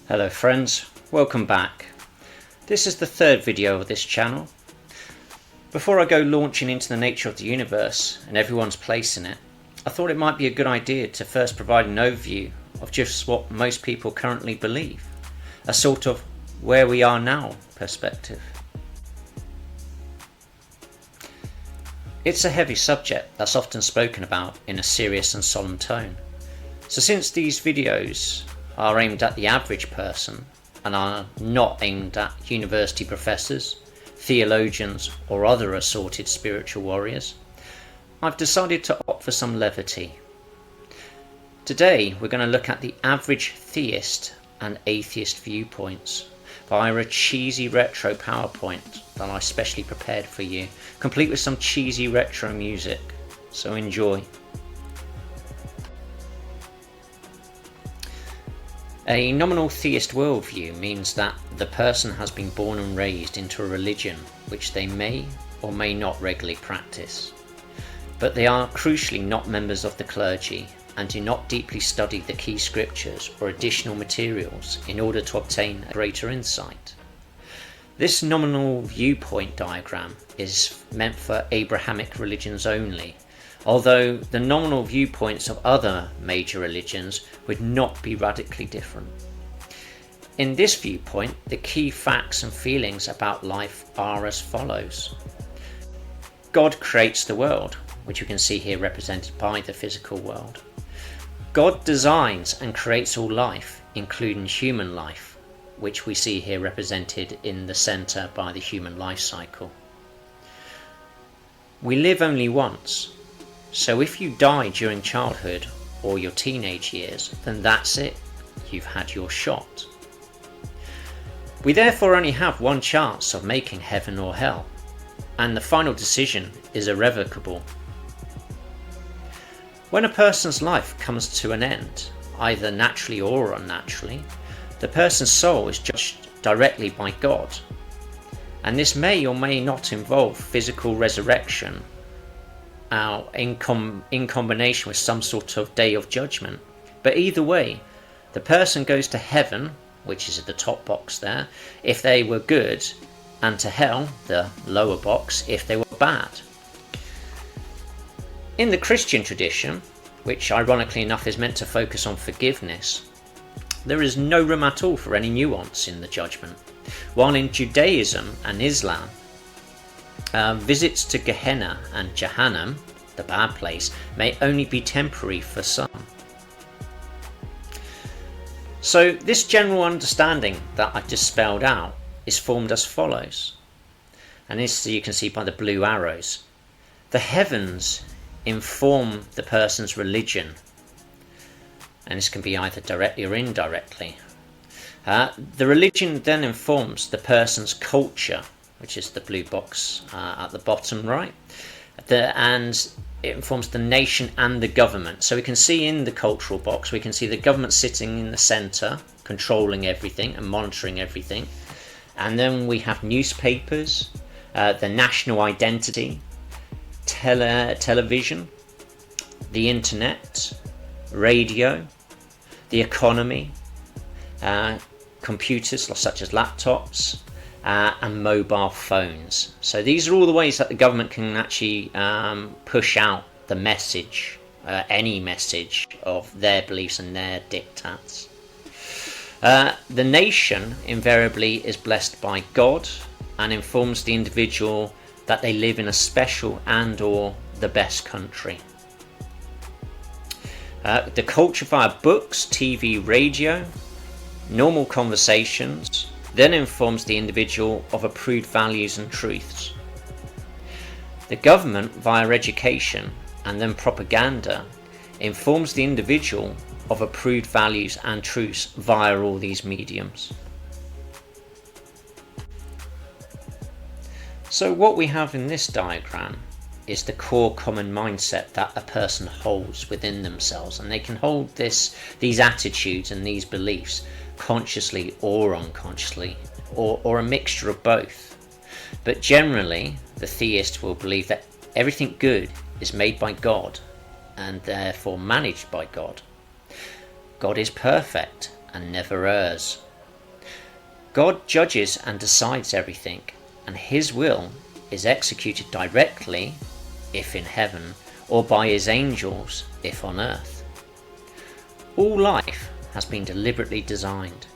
Hello friends, welcome back. This is the third video of this channel. Before I go launching into the nature of the universe and everyone's place in it, I thought it might be a good idea to first provide an overview of just what most people currently believe, a sort of where we are now perspective. It's a heavy subject that's often spoken about in a serious and solemn tone. So since these videos are aimed at the average person and are not aimed at university professors, theologians or other assorted spiritual warriors, I've decided to opt for some levity. Today we're going to look at the average theist and atheist viewpoints via a cheesy retro PowerPoint that I specially prepared for you, complete with some cheesy retro music, so enjoy. A nominal theist worldview means that the person has been born and raised into a religion which they may or may not regularly practice, but they are crucially not members of the clergy and do not deeply study the key scriptures or additional materials in order to obtain greater insight. This nominal viewpoint diagram is meant for Abrahamic religions only, although the nominal viewpoints of other major religions would not be radically different. In this viewpoint, the key facts and feelings about life are as follows. God creates the world, which you can see here represented by the physical world. God designs and creates all life, including human life, which we see here represented in the centre by the human life cycle. We live only once. So if you die during childhood or your teenage years, then that's it, you've had your shot. We therefore only have one chance of making heaven or hell, and the final decision is irrevocable. When a person's life comes to an end, either naturally or unnaturally, the person's soul is judged directly by God, and this may or may not involve physical resurrection in combination with some sort of day of judgment. But either way, the person goes to heaven, which is at the top box there, if they were good, and to hell, the lower box, if they were bad. In the Christian tradition, which ironically enough is meant to focus on forgiveness, there is no room at all for any nuance in the judgment, while in Judaism and Islam, visits to Gehenna and Jahannam, the bad place, may only be temporary for some. So this general understanding that I've just spelled out is formed as follows, and this you can see by the blue arrows. The heavens inform the person's religion, and this can be either directly or indirectly. The religion then informs the person's culture, which is the blue box at the bottom right, and it informs the nation and the government. So we can see in the cultural box, we can see the government sitting in the centre, controlling everything and monitoring everything. And then we have newspapers, the national identity, television, the internet, radio, the economy, computers such as laptops, and mobile phones. So these are all the ways that the government can actually push out the message, any message of their beliefs and their diktats. The nation invariably is blessed by God and informs the individual that they live in a special and or the best country. The culture via books, TV, radio, normal conversations, then informs the individual of approved values and truths. The government via education and then propaganda informs the individual of approved values and truths via all these mediums. So what we have in this diagram is the core common mindset that a person holds within themselves, and they can hold these attitudes and these beliefs consciously or unconsciously, or a mixture of both. But generally, the theist will believe that everything good is made by God and therefore managed by God. God is perfect and never errs, God judges and decides everything, and his will is executed directly, if in heaven, or by his angels, if on earth. All life has been deliberately designed.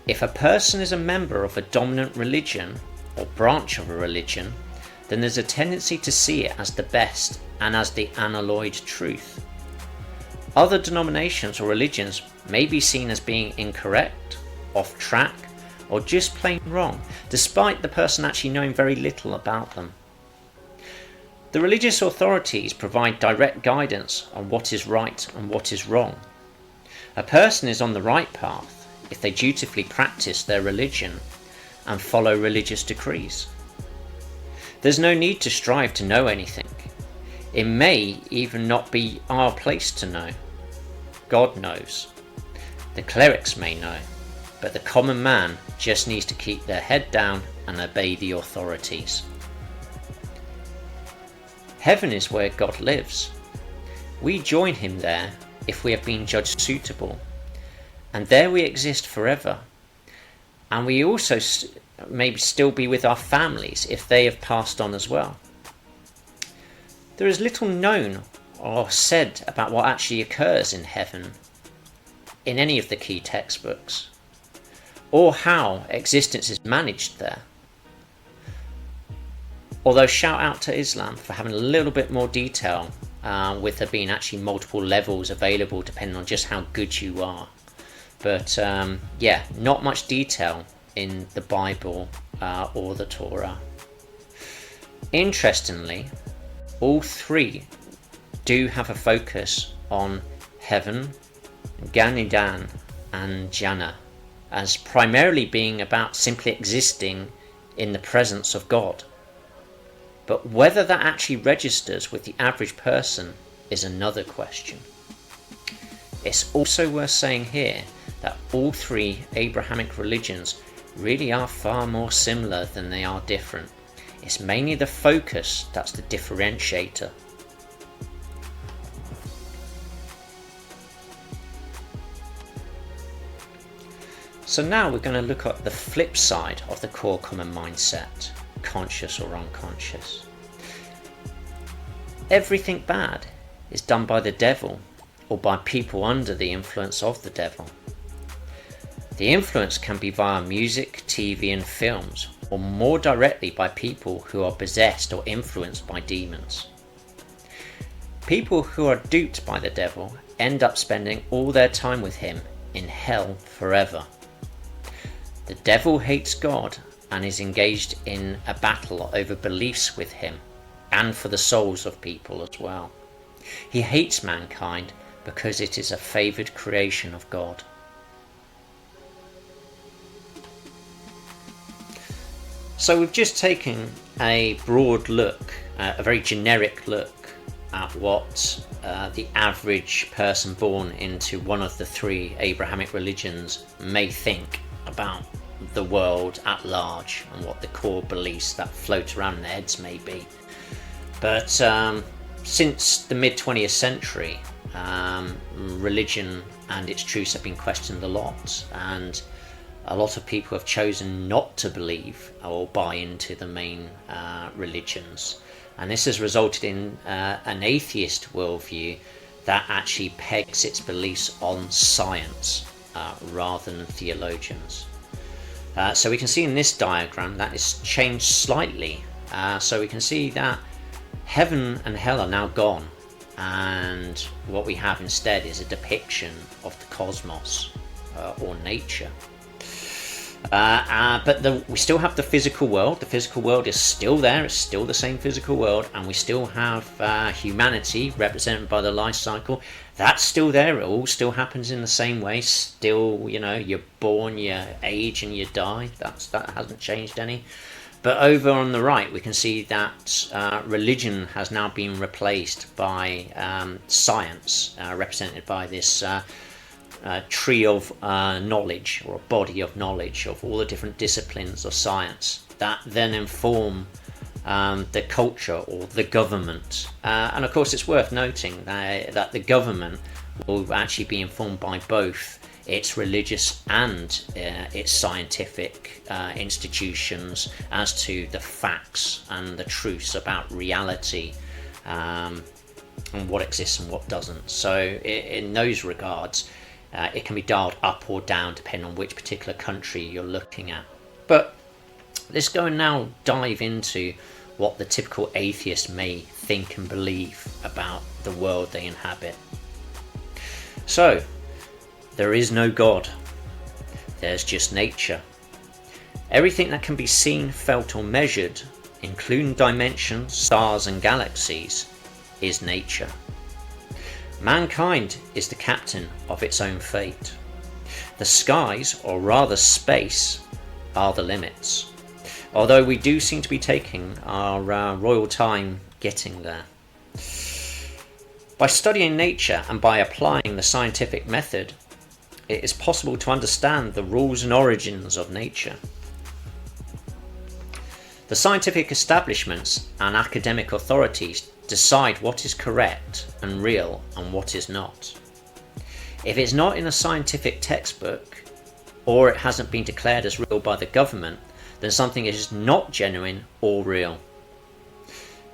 If a person is a member of a dominant religion or branch of a religion, then there's a tendency to see it as the best and as the unalloyed truth. Other denominations or religions may be seen as being incorrect, off track, or just plain wrong, despite the person actually knowing very little about them. The religious authorities provide direct guidance on what is right and what is wrong. A person is on the right path if they dutifully practice their religion and follow religious decrees. There's no need to strive to know anything. It may even not be our place to know. God knows. The clerics may know, but the common man just needs to keep their head down and obey the authorities. Heaven is where God lives. We join him there if we have been judged suitable, and there we exist forever. And we also may still be with our families if they have passed on as well. There is little known or said about what actually occurs in heaven in any of the key textbooks, or how existence is managed there. Although shout out to Islam for having a little bit more detail, with there being actually multiple levels available depending on just how good you are. But yeah, not much detail in the Bible or the Torah. Interestingly, all three do have a focus on heaven, Gan Eden, and Jannah, as primarily being about simply existing in the presence of God. But whether that actually registers with the average person is another question. It's also worth saying here that all three Abrahamic religions really are far more similar than they are different. It's mainly the focus that's the differentiator. So now we're going to look at the flip side of the core common mindset, conscious or unconscious. Everything bad is done by the devil or by people under the influence of the devil. The influence can be via music, TV and films, or more directly by people who are possessed or influenced by demons. People who are duped by the devil end up spending all their time with him in hell forever. The devil hates God and is engaged in a battle over beliefs with him and for the souls of people as well. He hates mankind because it is a favoured creation of God. So we've just taken a broad look, a very generic look at what the average person born into one of the three Abrahamic religions may think about the world at large and what the core beliefs that float around in their heads may be. But since the mid-20th century, religion and its truths have been questioned a lot, and a lot of people have chosen not to believe or buy into the main religions, and this has resulted in an atheist worldview that actually pegs its beliefs on science rather than theologians. So we can see in this diagram that it's changed slightly. So we can see that heaven and hell are now gone, and what we have instead is a depiction of the cosmos or nature. But we still have the physical world. The physical world is still there. It's still the same physical world, and we still have humanity represented by the life cycle. That's still there. It all still happens in the same way. Still, you're born, you age, and you die. That hasn't changed any. But over on the right, we can see that religion has now been replaced by science, represented by this tree of knowledge, or a body of knowledge of all the different disciplines of science that then inform the culture or the government. And of course it's worth noting that the government will actually be informed by both its religious and its scientific institutions as to the facts and the truths about reality, and what exists and what doesn't. So in those regards, it can be dialed up or down depending on which particular country you're looking at. But let's go and now dive into what the typical atheist may think and believe about the world they inhabit. So, there is no God. There's just nature. Everything that can be seen, felt or measured, including dimensions, stars and galaxies, is nature. Mankind is the captain of its own fate. The skies, or rather space, are the limits. Although we do seem to be taking our royal time getting there. By studying nature and by applying the scientific method, it is possible to understand the rules and origins of nature. The scientific establishments and academic authorities decide what is correct and real and what is not. If it's not in a scientific textbook, or it hasn't been declared as real by the government, then something is not genuine or real.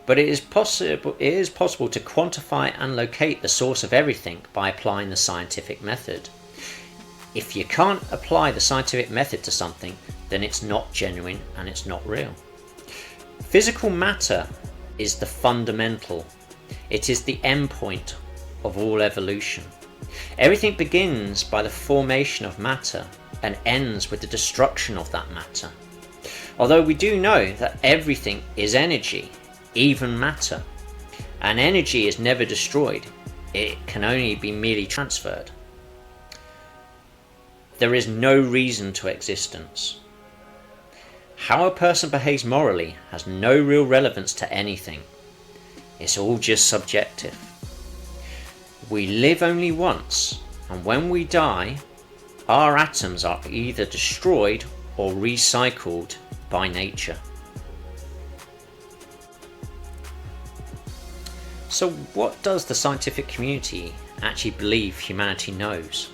But it is possible to quantify and locate the source of everything by applying the scientific method. If you can't apply the scientific method to something, then it's not genuine and it's not real. Physical matter is the fundamental. It is the endpoint of all evolution. Everything begins by the formation of matter and ends with the destruction of that matter. Although we do know that everything is energy, even matter, and energy is never destroyed, it can only be merely transferred. There is no reason to existence. How a person behaves morally has no real relevance to anything. It's all just subjective. We live only once, and when we die, our atoms are either destroyed or recycled by nature. So what does the scientific community actually believe humanity knows?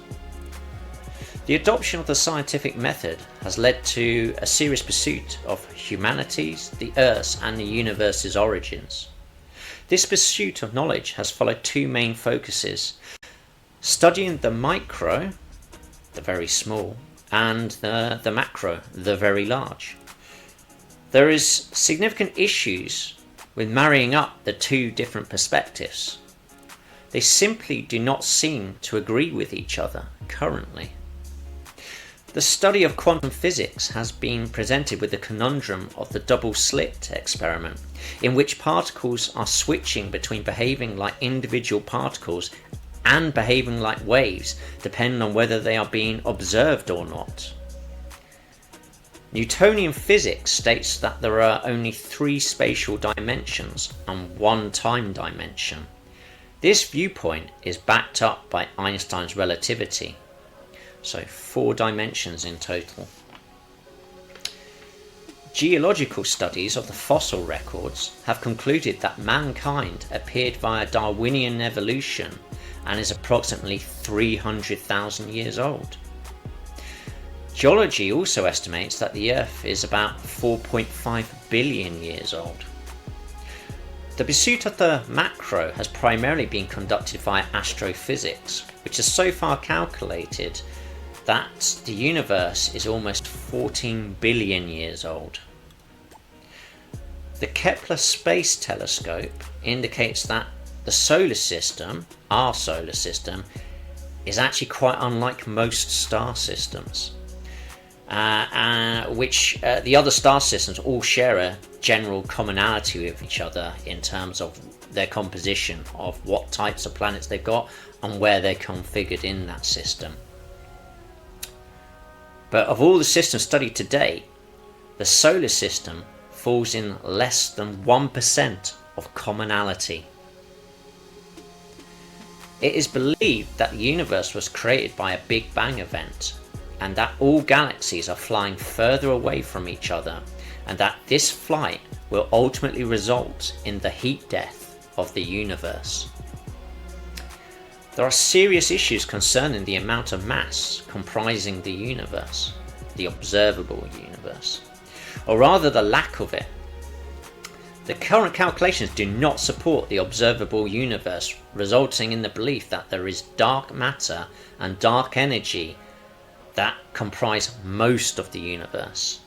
The adoption of the scientific method has led to a serious pursuit of humanity's, the Earth's and the universe's origins. This pursuit of knowledge has followed two main focuses: studying the micro, the very small, and the macro, the very large. There is significant issues with marrying up the two different perspectives. They simply do not seem to agree with each other currently. The study of quantum physics has been presented with the conundrum of the double slit experiment, in which particles are switching between behaving like individual particles and behaving like waves, depending on whether they are being observed or not. Newtonian physics states that there are only 3 spatial dimensions and 1 time dimension. This viewpoint is backed up by Einstein's relativity, so 4 dimensions in total. Geological studies of the fossil records have concluded that mankind appeared via Darwinian evolution and is approximately 300,000 years old. Geology also estimates that the Earth is about 4.5 billion years old. The pursuit of the macro has primarily been conducted via astrophysics, which has so far calculated that the universe is almost 14 billion years old. The Kepler Space Telescope indicates that the solar system, our solar system, is actually quite unlike most star systems, which the other star systems all share a general commonality with each other in terms of their composition, of what types of planets they've got and where they're configured in that system. But of all the systems studied to date, the solar system falls in less than 1% of commonality. It is believed that the universe was created by a Big Bang event, and that all galaxies are flying further away from each other, and that this flight will ultimately result in the heat death of the universe. There are serious issues concerning the amount of mass comprising the universe, the observable universe, or rather the lack of it. The current calculations do not support the observable universe, resulting in the belief that there is dark matter and dark energy that comprise most of the universe.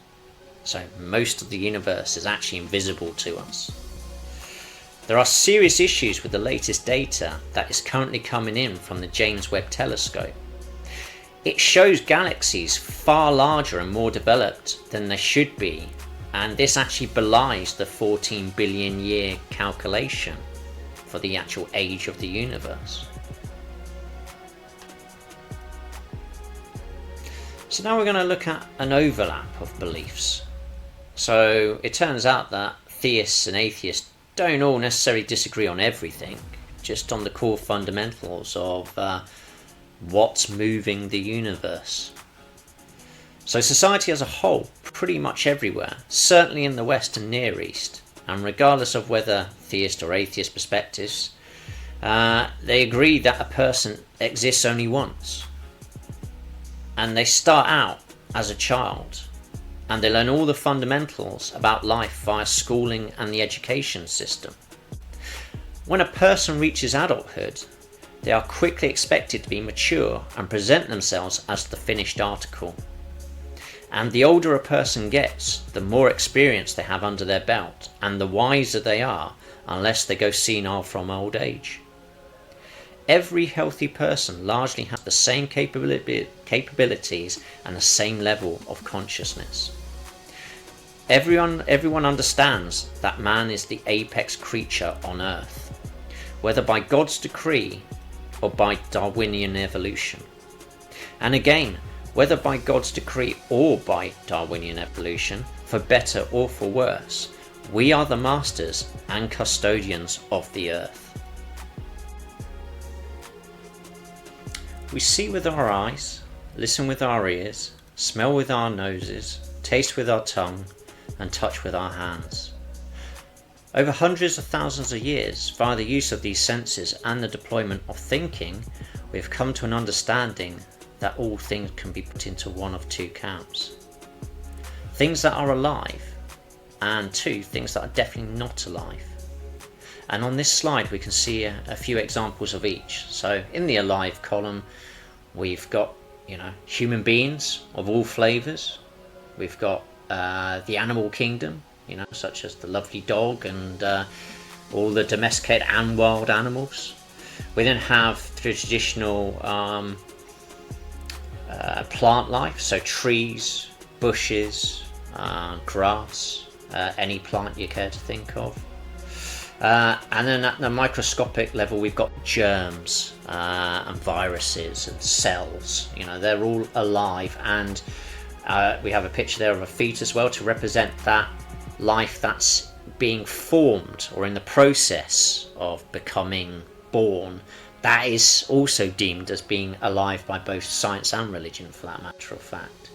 So most of the universe is actually invisible to us. There are serious issues with the latest data that is currently coming in from the James Webb Telescope. It shows galaxies far larger and more developed than they should be, and this actually belies the 14 billion year calculation for the actual age of the universe. So now we're going to look at an overlap of beliefs. So it turns out that theists and atheists don't all necessarily disagree on everything, just on the core fundamentals of what's moving the universe. So society as a whole, pretty much everywhere, certainly in the West and Near East, and regardless of whether theist or atheist perspectives, they agree that a person exists only once. And they start out as a child, and they learn all the fundamentals about life via schooling and the education system. When a person reaches adulthood, they are quickly expected to be mature and present themselves as the finished article. And the older a person gets, the more experience they have under their belt, and the wiser they are, unless they go senile from old age. Every healthy person largely has the same capabilities and the same level of consciousness. Everyone understands that man is the apex creature on Earth, whether by God's decree or by Darwinian evolution. And again, whether by God's decree or by Darwinian evolution, for better or for worse, we are the masters and custodians of the Earth. We see with our eyes, listen with our ears, smell with our noses, taste with our tongue, and touch with our hands. Over hundreds of thousands of years, via the use of these senses and the deployment of thinking, we have come to an understanding that all things can be put into one of two camps. Things that are alive, and two, things that are definitely not alive. And on this slide we can see a few examples of each. So in the alive column we've got human beings of all flavours. We've got the animal kingdom, such as the lovely dog and all the domesticated and wild animals. We then have the traditional plant life, so trees, bushes, grass, any plant you care to think of. And then at the microscopic level we've got germs and viruses and cells. They're all alive, and we have a picture there of a feet as well to represent that life that's being formed or in the process of becoming born. That is also deemed as being alive by both science and religion, for that matter of fact.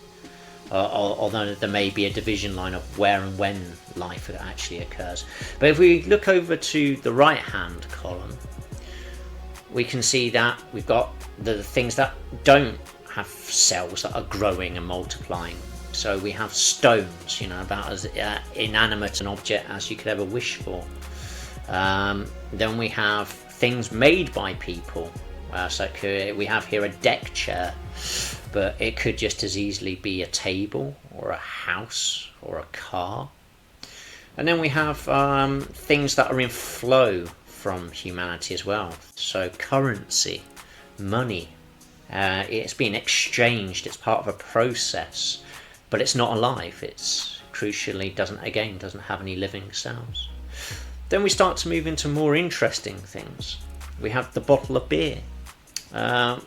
Although there may be a division line of where and when life actually occurs. But if we look over to the right hand column, we can see that we've got the things that don't have cells that are growing and multiplying. So we have stones, about as inanimate an object as you could ever wish for. Then we have things made by people. We have here a deck chair, but it could just as easily be a table or a house or a car. And then we have things that are in flow from humanity as well. So currency, money, it's being exchanged, it's part of a process, but it's not alive. It's crucially doesn't have any living cells. Then we start to move into more interesting things. We have the bottle of beer.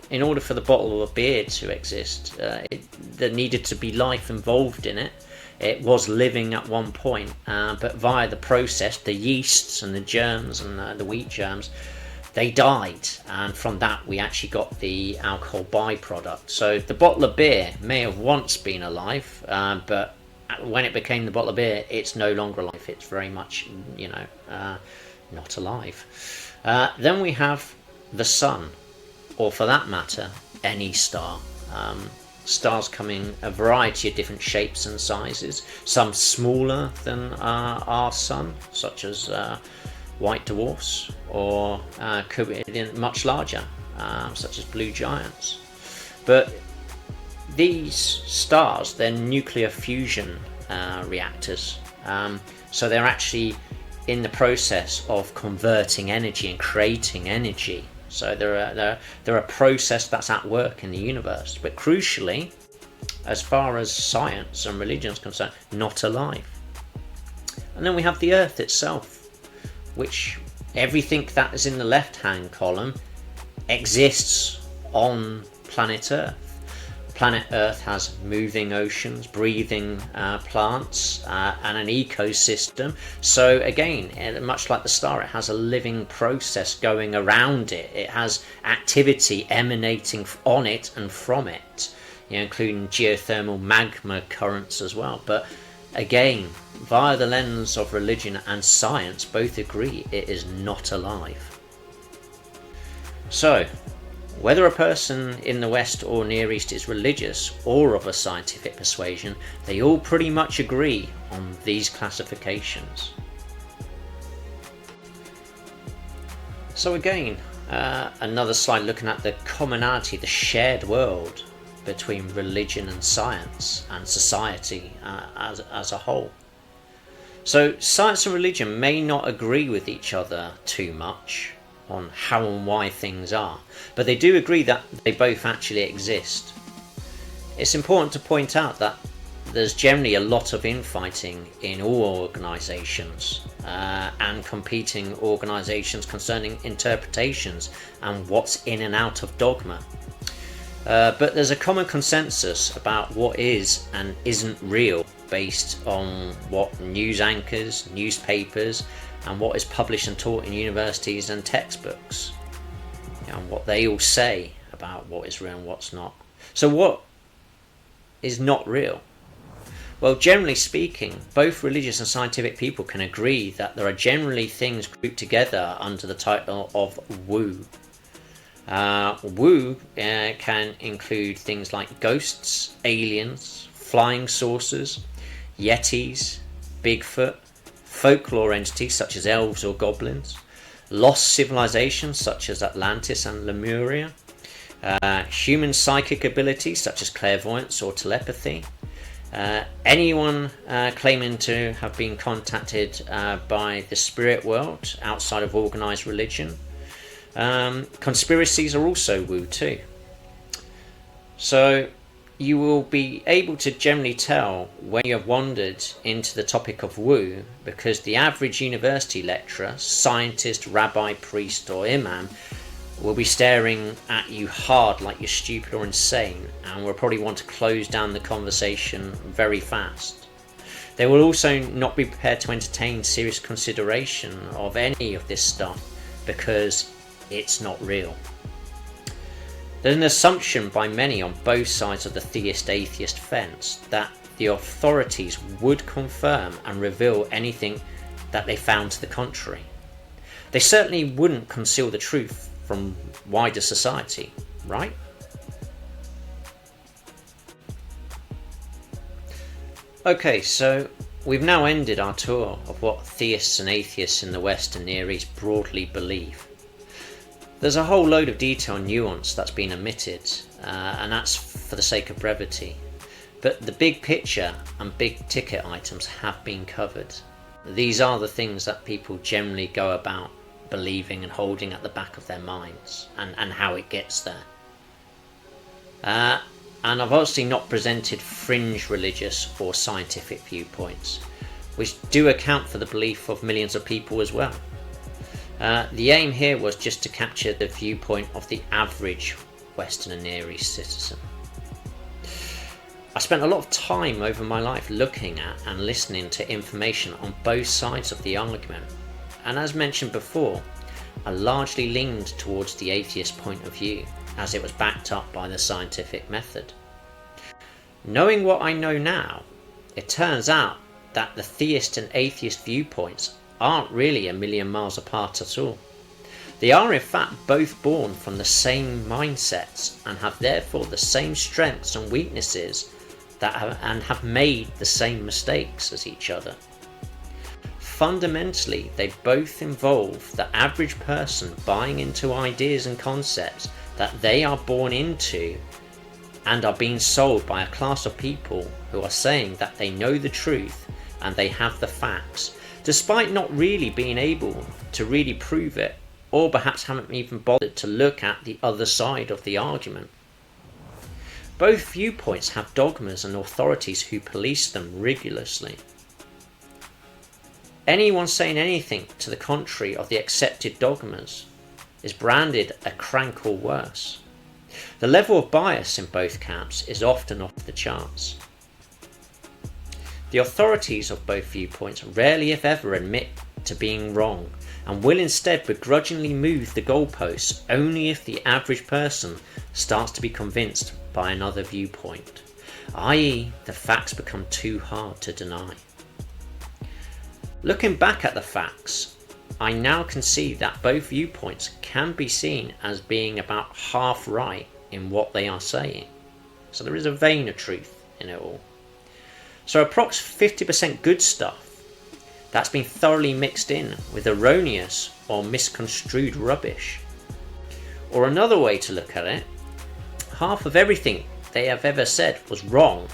In order for the bottle of beer to exist, there needed to be life involved in it. It was living at one point, but via the process, the yeasts and the germs and the wheat germs, they died, and from that we actually got the alcohol byproduct. So the bottle of beer may have once been alive, but when it became the bottle of beer, it's no longer alive. It's very much, not alive. Then we have the sun. or for that matter, any star. Stars come in a variety of different shapes and sizes, some smaller than our sun, such as white dwarfs, or could be much larger, such as blue giants. But these stars, they're nuclear fusion reactors, so they're actually in the process of converting energy and creating energy. So they're a process that's at work in the universe. But crucially, as far as science and religion is concerned, not alive. And then we have the Earth itself, which everything that is in the left-hand column exists on planet Earth. Planet Earth has moving oceans, breathing plants, and an ecosystem. So again, much like the star, it has a living process going around it. It has activity emanating on it and from it, including geothermal magma currents as well. But again, via the lens of religion and science, both agree it is not alive. So, whether a person in the West or Near East is religious or of a scientific persuasion, they all pretty much agree on these classifications. So again, another slide looking at the commonality, the shared world between religion and science and society as a whole. So science and religion may not agree with each other too much on how and why things are, but they do agree that they both actually exist. It's important to point out that there's generally a lot of infighting in all organisations and competing organisations concerning interpretations and what's in and out of dogma. But there's a common consensus about what is and isn't real based on what news anchors, newspapers, and what is published and taught in universities and textbooks, and what they all say about what is real and what's not. So what is not real? Well, generally speaking, both religious and scientific people can agree that there are generally things grouped together under the title of woo. Woo can include things like ghosts, aliens, flying saucers, yetis, Bigfoot, folklore entities such as elves or goblins, lost civilizations such as Atlantis and Lemuria, human psychic abilities such as clairvoyance or telepathy, anyone claiming to have been contacted by the spirit world outside of organized religion. Conspiracies are also woo too. So you will be able to generally tell when you have wandered into the topic of woo, because the average university lecturer, scientist, rabbi, priest or imam will be staring at you hard like you're stupid or insane, and will probably want to close down the conversation very fast. They will also not be prepared to entertain serious consideration of any of this stuff because it's not real. There's an assumption by many on both sides of the theist-atheist fence that the authorities would confirm and reveal anything that they found to the contrary. They certainly wouldn't conceal the truth from wider society, right? Okay, so we've now ended our tour of what theists and atheists in the West and Near East broadly believe. There's a whole load of detail and nuance that's been omitted, and that's for the sake of brevity. But the big picture and big ticket items have been covered. These are the things that people generally go about believing and holding at the back of their minds, and how it gets there. And I've obviously not presented fringe religious or scientific viewpoints, which do account for the belief of millions of people as well. The aim here was just to capture the viewpoint of the average Western and Near East citizen. I spent a lot of time over my life looking at and listening to information on both sides of the argument, and as mentioned before, I largely leaned towards the atheist point of view, as it was backed up by the scientific method. Knowing what I know now, it turns out that the theist and atheist viewpoints aren't really a million miles apart at all. They are in fact both born from the same mindsets and have therefore the same strengths and weaknesses and have made the same mistakes as each other. Fundamentally, they both involve the average person buying into ideas and concepts that they are born into and are being sold by a class of people who are saying that they know the truth and they have the facts, despite not really being able to really prove it, or perhaps haven't even bothered to look at the other side of the argument. Both viewpoints have dogmas and authorities who police them rigorously. Anyone saying anything to the contrary of the accepted dogmas is branded a crank or worse. The level of bias in both camps is often off the charts. The authorities of both viewpoints rarely if ever admit to being wrong, and will instead begrudgingly move the goalposts only if the average person starts to be convinced by another viewpoint, i.e. the facts become too hard to deny. Looking back at the facts, I now can see that both viewpoints can be seen as being about half right in what they are saying. So there is a vein of truth in it all. So approx 50% good stuff that's been thoroughly mixed in with erroneous or misconstrued rubbish. Or another way to look at it, half of everything they have ever said was wrong,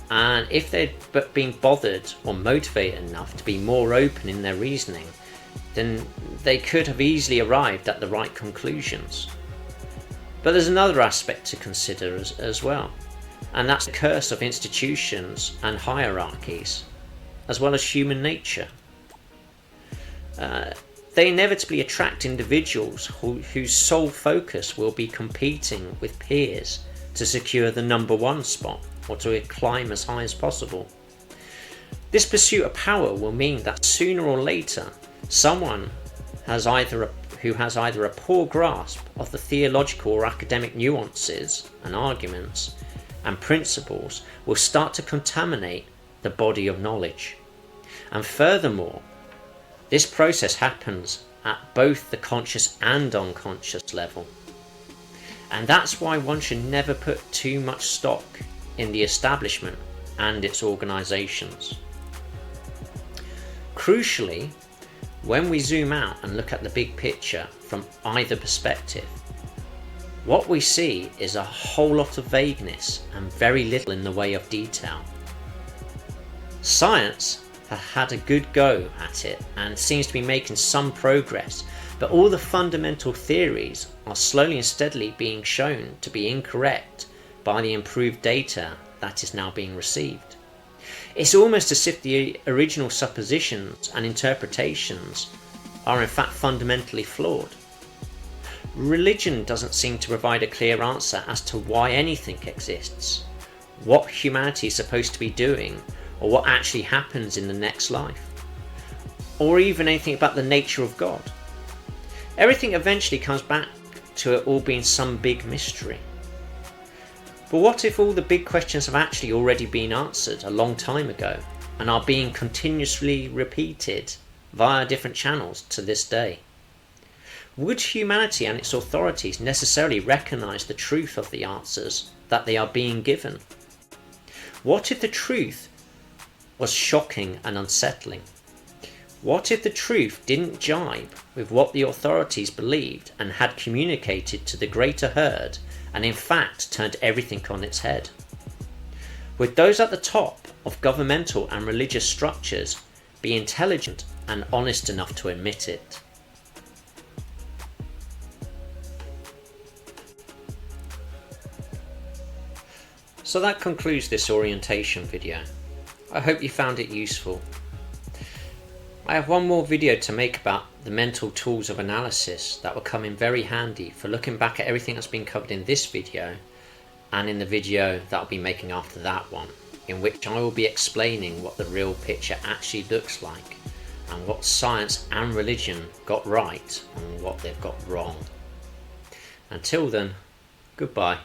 and if they'd been bothered or motivated enough to be more open in their reasoning, then they could have easily arrived at the right conclusions. But there's another aspect to consider as well, and that's the curse of institutions and hierarchies, as well as human nature. They inevitably attract individuals whose sole focus will be competing with peers to secure the number one spot or to climb as high as possible. This pursuit of power will mean that sooner or later someone who has either a poor grasp of the theological or academic nuances and arguments and principles will start to contaminate the body of knowledge. And furthermore, this process happens at both the conscious and unconscious level. And that's why one should never put too much stock in the establishment and its organisations. Crucially, when we zoom out and look at the big picture from either perspective, what we see is a whole lot of vagueness and very little in the way of detail. Science has had a good go at it and seems to be making some progress, but all the fundamental theories are slowly and steadily being shown to be incorrect by the improved data that is now being received. It's almost as if the original suppositions and interpretations are in fact fundamentally flawed. Religion doesn't seem to provide a clear answer as to why anything exists, what humanity is supposed to be doing, or what actually happens in the next life, or even anything about the nature of God. Everything eventually comes back to it all being some big mystery. But what if all the big questions have actually already been answered a long time ago and are being continuously repeated via different channels to this day? Would humanity and its authorities necessarily recognise the truth of the answers that they are being given? What if the truth was shocking and unsettling? What if the truth didn't jibe with what the authorities believed and had communicated to the greater herd, and in fact turned everything on its head? Would those at the top of governmental and religious structures be intelligent and honest enough to admit it? So that concludes this orientation video. I hope you found it useful. I have one more video to make about the mental tools of analysis that will come in very handy for looking back at everything that's been covered in this video and in the video that I'll be making after that one, in which I will be explaining what the real picture actually looks like and what science and religion got right and what they've got wrong. Until then, goodbye.